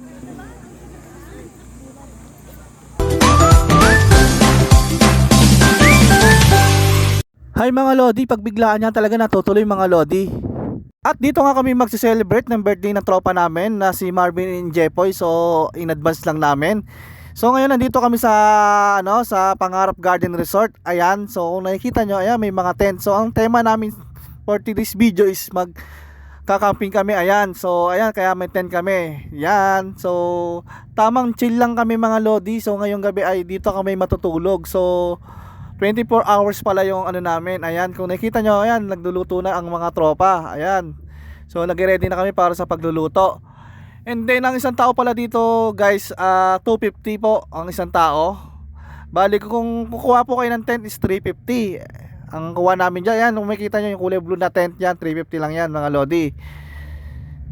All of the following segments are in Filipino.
Hi mga Lodi, pagbiglaan niya talaga natutuloy mga Lodi. At dito nga kami magse-celebrate ng birthday ng tropa namin na si Marvin and Jepoy. So in advance lang namin. So ngayon nandito kami sa sa Pangarap Garden Resort. Ayan, so kung nakikita nyo, ayan, may mga tent. So ang tema namin for today's video is kakamping kami. Ayan, so ayan, kaya may tent kami. Yan, so tamang chill lang kami mga Lodi. So ngayong gabi ay dito kami matutulog. So 24 hours pala yung namin. Ayan, kung nakita nyo, ayan, nagluluto na ang mga tropa. Ayan, so nag-ready na kami para sa pagluluto. And then ang isang tao pala dito guys, 250 po ang isang tao. Bali kung kukuha po kayo ng tent is 350. Ang kuha namin dyan, ayan, kung makikita nyo yung kulay blue na tent yan, 350 lang yan mga Lodi.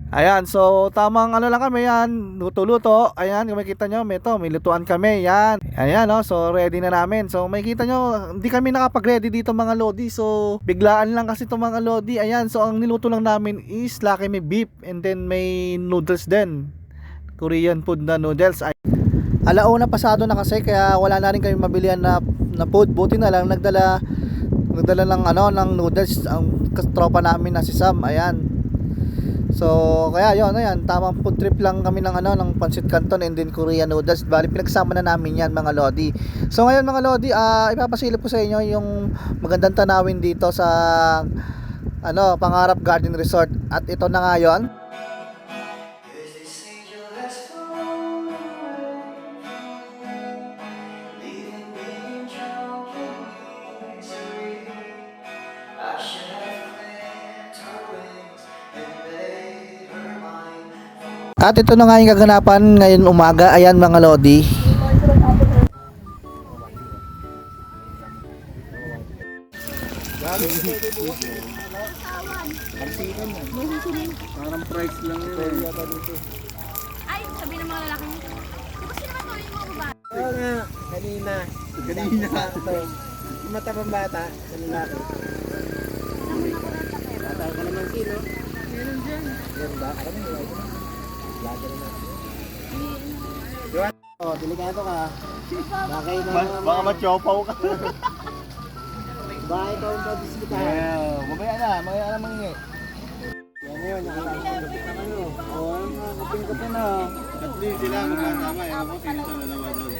Ayan, so tamang lang kami yan, luto-luto. Ayan, kung makikita nyo, may lutuan kami. Yan, ayan, so ready na namin. So makikita nyo, hindi kami nakapag-ready dito mga Lodi. So biglaan lang kasi itong mga Lodi. Ayan, so ang niluto lang namin is laki may beef. And then may noodles din, Korean food na noodles. Alauna pasado na kasi, kaya wala na rin kami mabilihan na food. Buti na lang nagdala lang ng noodles ang tropa namin na si Sam. Ayan, so kaya yun, ayan, tamang food trip lang kami ng Pancit Canton and then Korean noodles. Bali pinagsama na namin yan mga Lodi. So ngayon mga Lodi, ipapasilip ko sa inyo yung magandang tanawin dito sa Pangarap Garden Resort. At ito na nga yun. At ito na nga yung kaganapan ngayon umaga. Ayan mga Lodi. Parang price lang yun. Ay, sabi ng mga lalaki nito. Tapos naman mo yung mga babae. Oo nga, kanina. Yung matabang bata, sa lalaki. Naman ako ng takero. Bata ka naman kilo. Meron dyan. Meron ba? Ano wala dyan? Laga na natin. Oh, delikado ka. Bakay na Baka matyopaw ka. Bakay ka ang pabisita. Mamaya na mangingi. Yan yun, nakakapit na kayo. Oo, nakakapit na. At least sila magkasama, ewan ko sino sa dalawa doon.